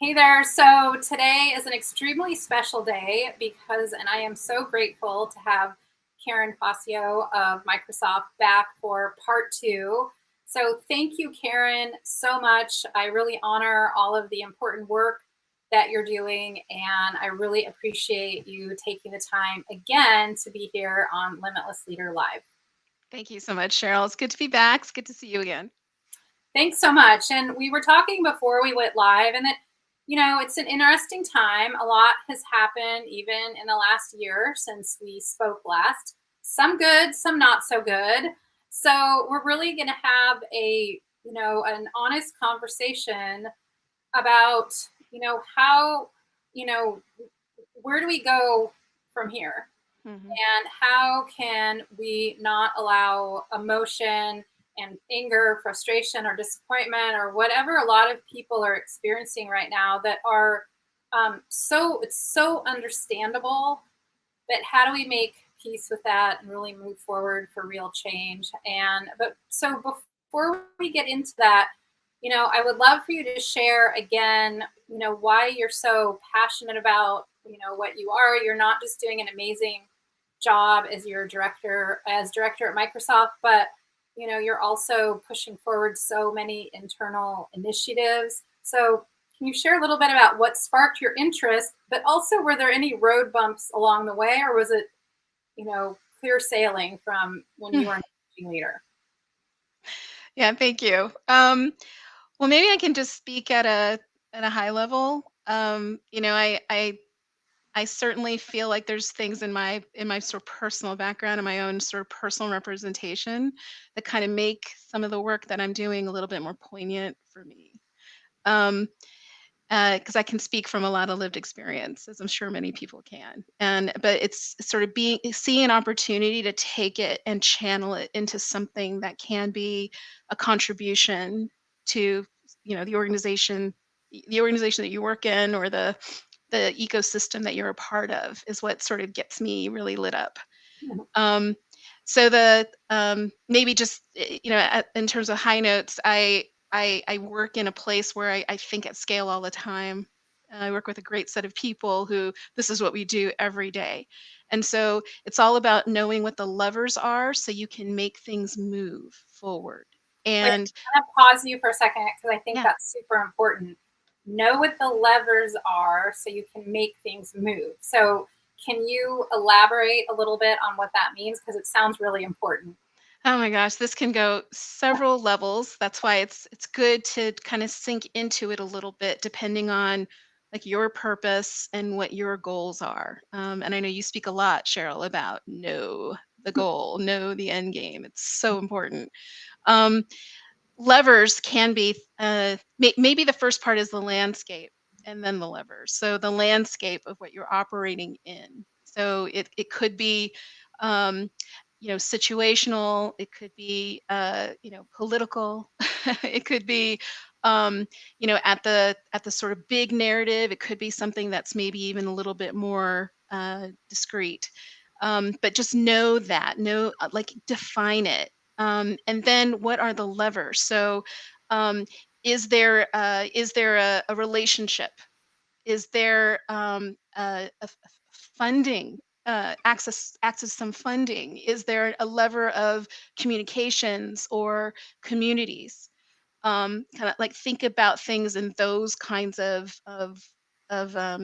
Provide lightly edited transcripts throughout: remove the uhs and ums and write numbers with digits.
Hey there. So today is an extremely special day and I am so grateful to have Karen Fassio of Microsoft back for part two. So thank you, Karen, so much. I really honor all of the important work that you're doing, and I really appreciate you taking the time again to be here on Limitless Leader Live. Thank you so much, Cheryl. It's good to be back. It's good to see you again. Thanks so much. And we were talking before we went live, and it's an interesting time. A lot has happened even in the last year since we spoke last. Some good, some not so good. So we're really going to have an honest conversation about, how, you know, where do we go from here? Mm-hmm. And how can we not allow emotion and anger, frustration, or disappointment, or whatever a lot of people are experiencing right now that are it's so understandable, but how do we make peace with that and really move forward for real change? So before we get into that, I would love for you to share again, why you're so passionate about, what you are. You're not just doing an amazing job as director at Microsoft, but you're also pushing forward so many internal initiatives. So can you share a little bit about what sparked your interest, but also were there any road bumps along the way, or was it, clear sailing from when you were an managing leader? Yeah, thank you. Well, maybe I can just speak at a high level. I certainly feel like there's things in my sort of personal background and my own sort of personal representation that kind of make some of the work that I'm doing a little bit more poignant for me. Um, because I can speak from a lot of lived experience, as I'm sure many people can. But it's sort of being seeing an opportunity to take it and channel it into something that can be a contribution to, the organization that you work in, or the ecosystem that you're a part of, is what sort of gets me really lit up. Um, so maybe just in terms of high notes, I work in a place where I think at scale all the time. I work with a great set of people who this is what we do every day, and so it's all about knowing what the levers are so you can make things move forward. Wait, And I'm gonna pause you for a second because I think yeah, that's super important. Know what the levers are so you can make things move. So, can you elaborate a little bit on what that means? Because it sounds really important. oh my gosh, this can go several levels. That's why it's good to kind of sink into it a little bit, depending on like your purpose and what your goals are. And I know you speak a lot, Cheryl, about know the goal, know the end game. It's so important. Um, Levers can be maybe the first part is the landscape, and then the levers. So the landscape of what you're operating in. So it could be situational, it could be political, it could be at the sort of big narrative, it could be something that's maybe even a little bit more discreet. But just know that, like define it. And then what are the levers? So um, is there a relationship? Is there funding? Access some funding? Is there a lever of communications or communities? Kind of like think about things in those kinds of uh,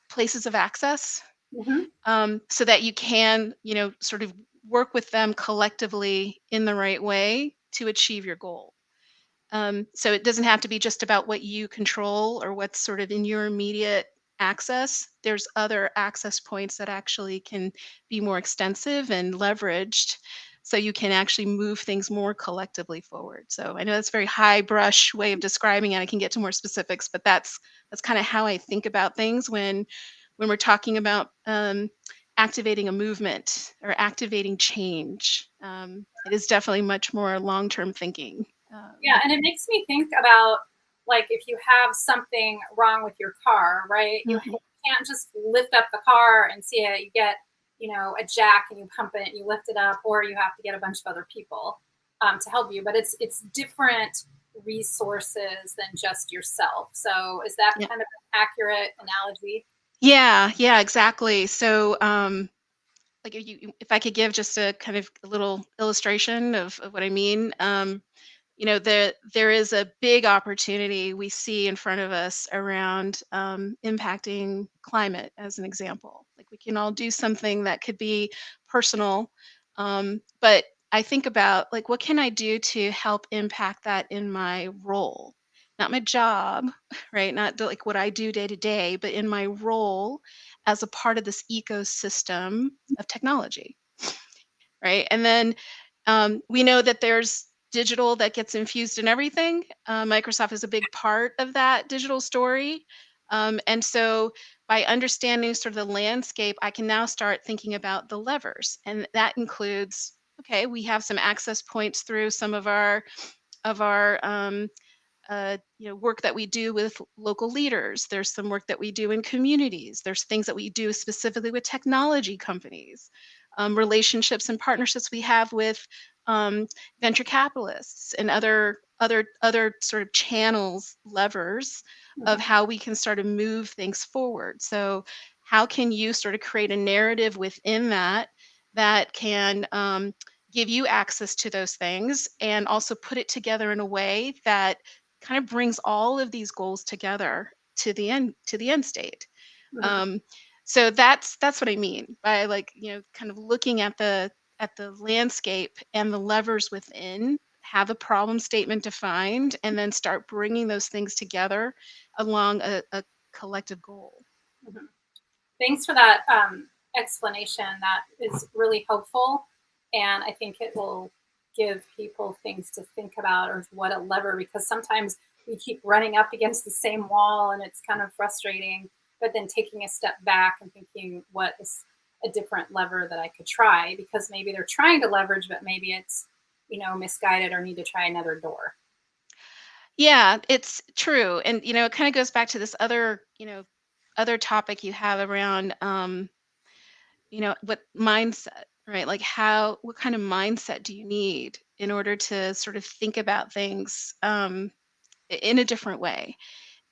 places of access, Mm-hmm. so that you can, sort of work with them collectively in the right way to achieve your goal. So it doesn't have to be just about what you control or what's sort of in your immediate access. There's other access points that actually can be more extensive and leveraged, so you can actually move things more collectively forward. So I know that's a very high brush way of describing it. I can get to more specifics, but that's kind of how I think about things when we're talking about activating a movement or activating change. It is definitely much more long-term thinking. Yeah, and it makes me think about, like, if you have something wrong with your car, right? You Mhm. can't just lift up the car and see it. You get, a jack and you pump it and you lift it up, or you have to get a bunch of other people to help you. But it's different resources than just yourself. So is that Yeah. kind of an accurate analogy? Yeah, yeah, exactly. So, like if I could give just a kind of a little illustration of what I mean, there is a big opportunity we see in front of us around impacting climate, as an example. Like we can all do something that could be personal, but I think about like what can I do to help impact that in my role, not my job, right? Not like what I do day to day, but in my role as a part of this ecosystem of technology, right? And then we know that there's digital that gets infused in everything. Microsoft is a big part of that digital story. And so by understanding sort of the landscape, I can now start thinking about the levers. And that includes, okay, we have some access points through some of our work that we do with local leaders. There's some work that we do in communities. There's things that we do specifically with technology companies, relationships and partnerships we have with venture capitalists and other sort of channels, levers of Mhm, how we can sort of move things forward. So, how can you sort of create a narrative within that can give you access to those things and also put it together in a way that kind of brings all of these goals together to the end state. mhm, Um, so that's what I mean by like kind of looking at the landscape and the levers within. Have a problem statement defined, and then start bringing those things together along a collective goal. mhm. Thanks for that explanation. That is really helpful. And I think it will give people things to think about or what a lever, because sometimes we keep running up against the same wall and it's kind of frustrating. But then taking a step back and thinking, what is a different lever that I could try? Because maybe they're trying to leverage, but maybe it's, misguided or need to try another door. Yeah, it's true, and it kind of goes back to this other topic you have around what mindset, right? Like what kind of mindset do you need in order to sort of think about things in a different way?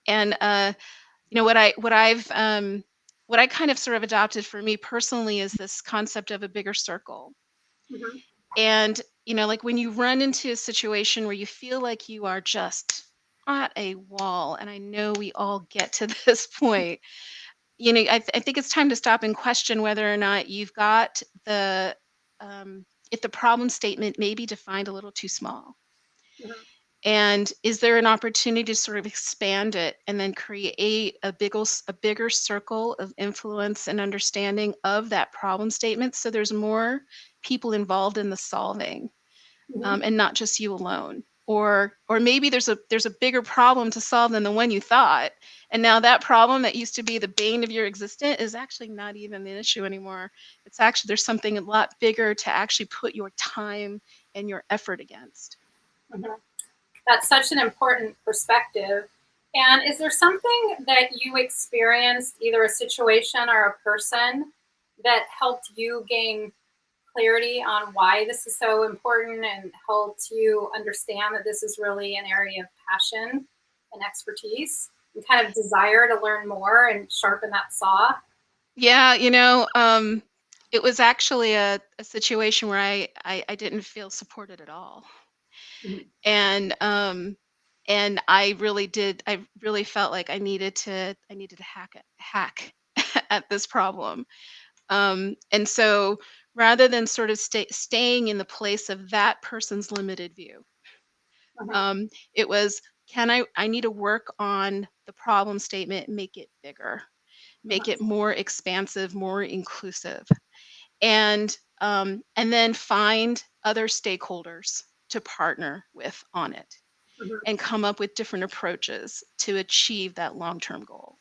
And what I kind of sort of adopted for me personally is this concept of a bigger circle. Hmm. And like when you run into a situation where you feel like you are just at a wall, and I know we all get to this point, I think it's time to stop and question whether or not you've got if the problem statement may be defined a little too small. Hmm. And is there an opportunity to sort of expand it and then create a bigger circle of influence and understanding of that problem statement so there's more people involved in the solving, Hmm. and not just you alone. Or maybe there's a bigger problem to solve than the one you thought, and now that problem that used to be the bane of your existence is actually not even an issue anymore. It's actually there's something a lot bigger to actually put your time and your effort against. Hmm. That's such an important perspective. And is there something that you experienced, either a situation or a person, that helped you gain clarity on why this is so important and helped you understand that this is really an area of passion and expertise and kind of desire to learn more and sharpen that saw? Yeah, it was actually a situation where I didn't feel supported at all. Mhm, And I really felt like I needed to hack at this problem. And so rather than sort of staying in the place of that person's limited view, mhm, it was, I need to work on the problem statement, make it bigger, make mhm, it more expansive, more inclusive, and then find other stakeholders to partner with on it mhm, and come up with different approaches to achieve that long-term goal.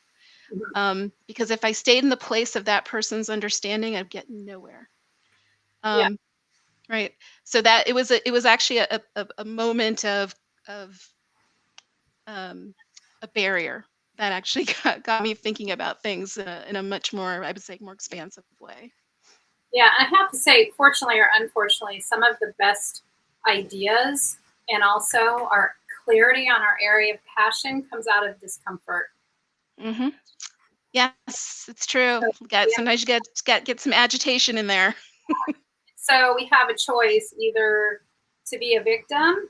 mhm. Because if I stayed in the place of that person's understanding, I'd get nowhere. Yeah. Um, right. So that it was actually a moment of um, a barrier that actually got me thinking about things in a much more, I would say, more expansive way. Yeah, I have to say, fortunately or unfortunately, some of the best ideas and also are clarity on our area of passion comes out of discomfort. Hmm. Yes, it's true. So Got we have, sometimes you get some agitation in there. so we have a choice either to be a victim,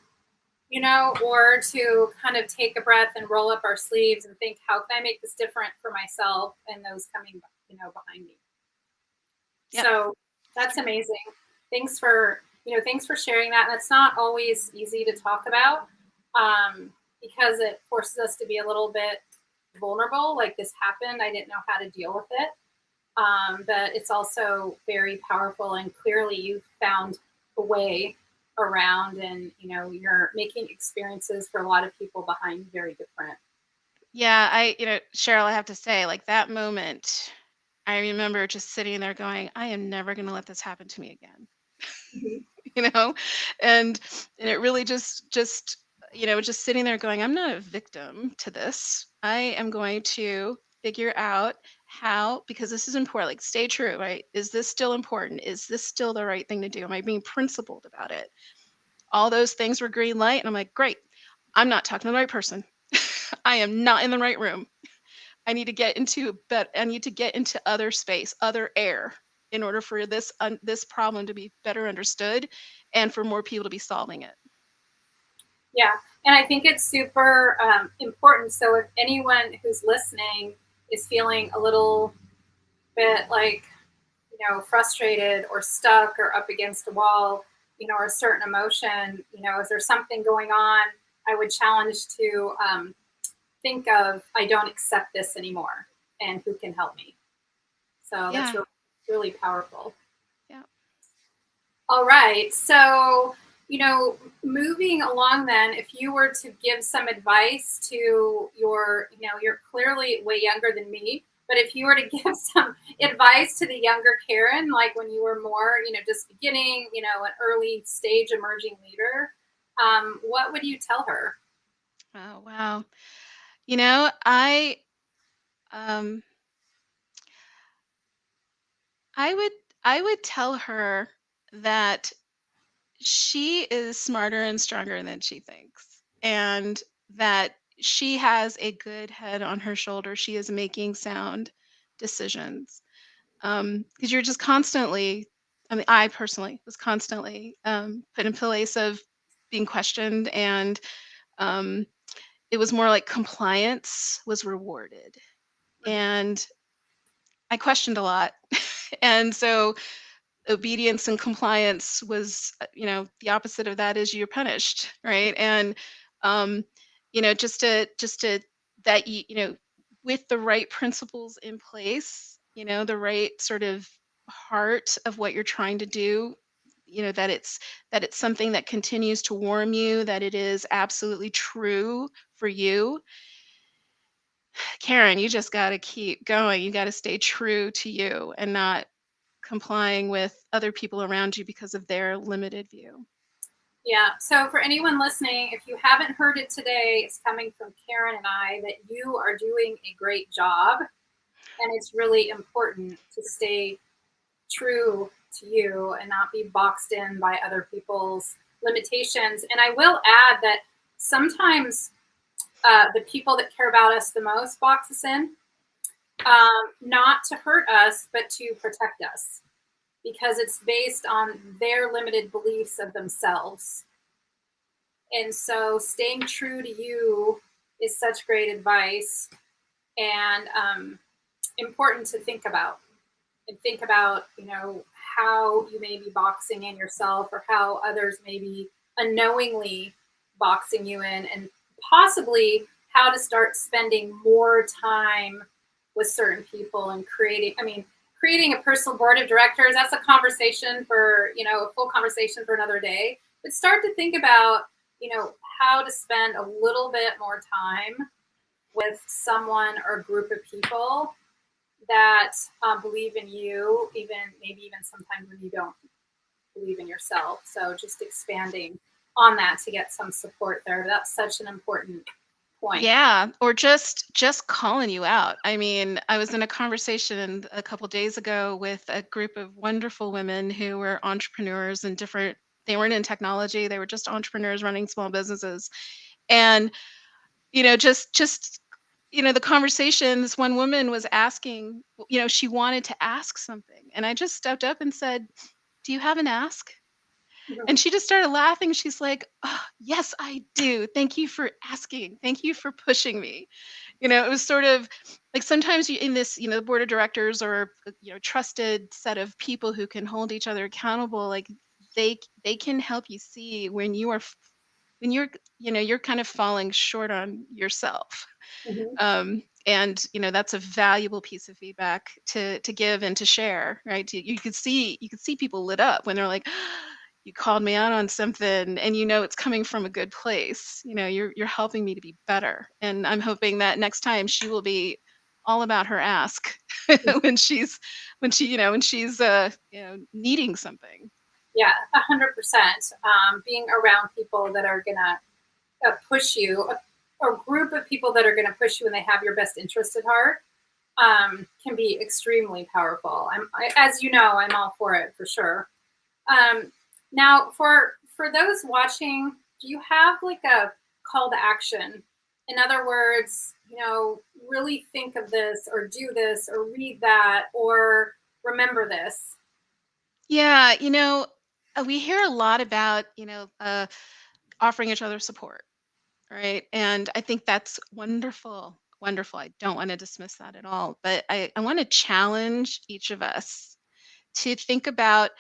or to kind of take a breath and roll up our sleeves and think, how can I make this different for myself and those coming, behind me. Yep, So it's that's true. amazing. Thanks for sharing that. That's not always easy to talk about, because it forces us to be a little bit vulnerable. Like, this happened, I didn't know how to deal with it. But it's also very powerful, and clearly you found a way around, and you're making experiences for a lot of people behind you very different. Yeah, Cheryl, I have to say, like that moment, I remember just sitting there going, I am never going to let this happen to me again. Mhm. you know and it really just sitting there going, I'm not a victim to this. I am going to figure out how, because this is important, like stay true, right? Is this still important? Is this still the right thing to do? Am I being principled about it? All those things were green light, and I'm like, great, I'm not talking to the right person. I am not in the right room. I need to get into other space, other air, in order for this problem to be better understood and for more people to be solving it. Yeah, and I think it's super important. So if anyone who's listening is feeling a little bit like, frustrated or stuck or up against a wall, or a certain emotion, is there something going on? I would challenge to think of, I don't accept this anymore, and who can help me. So that's Yeah. really, really powerful. Yeah. All right. So, moving along then, if you were to give some advice to you're clearly way younger than me, but if you were to give some advice to the younger Karen, like when you were more, just beginning, an early stage emerging leader, what would you tell her? Oh, wow. You know, um I would I would tell her that she is smarter and stronger than she thinks, and that she has a good head on her shoulder. She is making sound decisions. Because you're just constantly, I mean, I personally was constantly put in place of being questioned, and um, it was more like compliance was rewarded. And I questioned a lot. And so obedience and compliance was, the opposite of that is you're punished, right? And um just to that with the right principles in place, the right sort of heart of what you're trying to do, that it's something that continues to warm you, that it is absolutely true for you. Karen, you just got to keep going. You got to stay true to you and not complying with other people around you because of their limited view. Yeah. So for anyone listening, if you haven't heard it today, it's coming from Karen and I that you are doing a great job. And it's really important to stay true to you and not be boxed in by other people's limitations. And I will add that sometimes the people that care about us the most box us in, not to hurt us, but to protect us, because it's based on their limited beliefs of themselves. And so staying true to you is such great advice, and important to think about. And think about, how you may be boxing in yourself, or how others may be unknowingly boxing you in, and possibly how to start spending more time with certain people and creating a personal board of directors. That's a conversation for, a full conversation for another day. But start to think about, how to spend a little bit more time with someone or group of people that believe in you, even maybe even sometimes when you don't believe in yourself. So just expanding on that to get some support there. That's such an important point. Yeah, or just calling you out. I mean, I was in a conversation a couple days ago with a group of wonderful women who were entrepreneurs and different. They weren't in technology. They were just entrepreneurs running small businesses. And, just, the conversation, this one woman was asking, she wanted to ask something. And I just stepped up and said, "Do you have an ask?" Mhm. And she just started laughing. She's like, "Oh, yes, I do. Thank you for asking. Thank you for pushing me." It was sort of like sometimes you in this, the board of directors or trusted set of people who can hold each other accountable, like they can help you see when when you're kind of falling short on yourself. Mhm. And that's a valuable piece of feedback to give and to share, right? You could see people lit up when they're like, "You called me out on something, and it's coming from a good place. You're helping me to be better." And I'm hoping that next time she will be all about her ask when she's needing something. Yeah, 100%. Being around people that are gonna push you, a group of people that are gonna push you and they have your best interest at heart, can be extremely powerful. As you know, I'm all for it for sure. Um, Now, for those watching, do you have like a call to action? In other words, really think of this, or do this, or read that, or remember this. Yeah, we hear a lot about offering each other support. Right. And I think that's wonderful. Wonderful. I don't want to dismiss that at all. But I want to challenge each of us to think about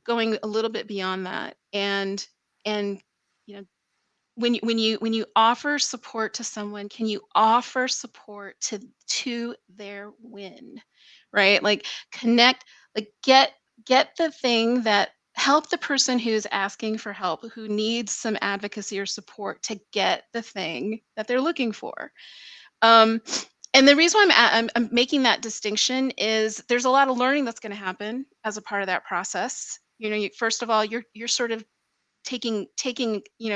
going a little bit beyond that. And you know, when you offer support to someone, can you offer support to their win? Right? Like connect, like get the thing that help the person who's asking for help, who needs some advocacy or support to get the thing that they're looking for. Um, and the reason why I'm making that distinction is there's a lot of learning that's going to happen as a part of that process. First of all, you're sort of taking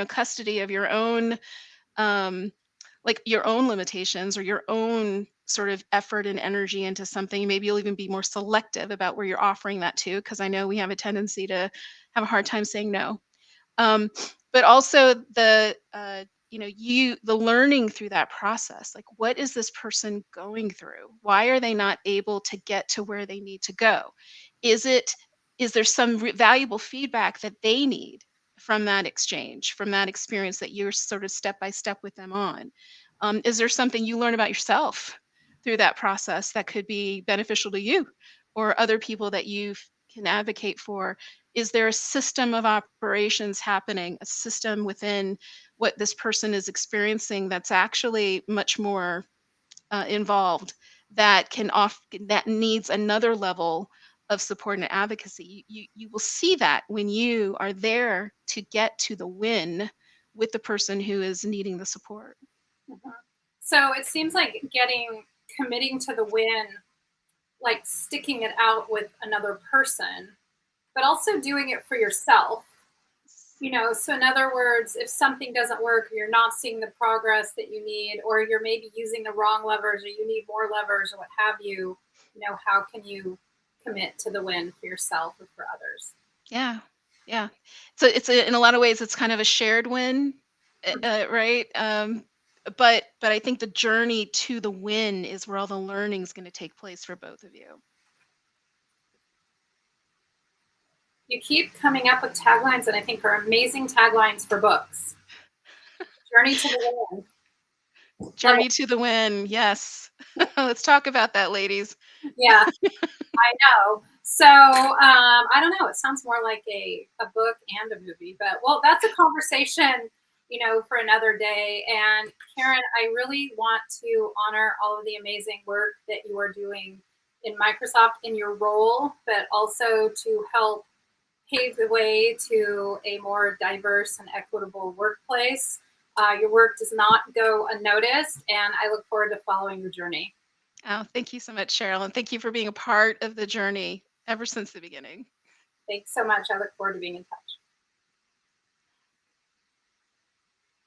custody of your own, um, like your own limitations or your own sort of effort and energy into something. Maybe you'll even be more selective about where you're offering that to, because I know we have a tendency to have a hard time saying no. But also the learning through that process, like what is this person going through? Why are they not able to get to where they need to go? Is there some valuable feedback that they need from that exchange, from that experience that you're sort of step by step with them on? Is there something you learn about yourself through that process that could be beneficial to you or other people that you can advocate for? Is there a system of operations happening, a system within what this person is experiencing that's actually much more involved, that needs another level of support and advocacy? You will see that when you are there to get to the win with the person who is needing the support. Mhm. So it seems like committing to the win, like sticking it out with another person, but also doing it for yourself. So in other words, if something doesn't work, or you're not seeing the progress that you need, or you're maybe using the wrong levers, or you need more levers, or what have you, how can you commit to the win for yourself or for others? Yeah, yeah. So in a lot of ways, it's kind of a shared win, right? But I think the journey to the win is where all the learning is going to take place for both of you. You keep coming up with taglines that I think are amazing taglines for books. Journey to the win. Love Journey to the win. Yes. Let's talk about that, ladies. it. Yeah. I know. So I don't know. It sounds more like a book and a movie, but well, that's a conversation, for another day. And Karen, I really want to honor all of the amazing work that you are doing in Microsoft in your role, but also to help pave the way to a more diverse and equitable workplace. Your work does not go unnoticed, and I look forward to following your journey. Oh, thank you so much, Cheryl, and thank you for being a part of the journey ever since the beginning. Thanks so much. I look forward to being in touch.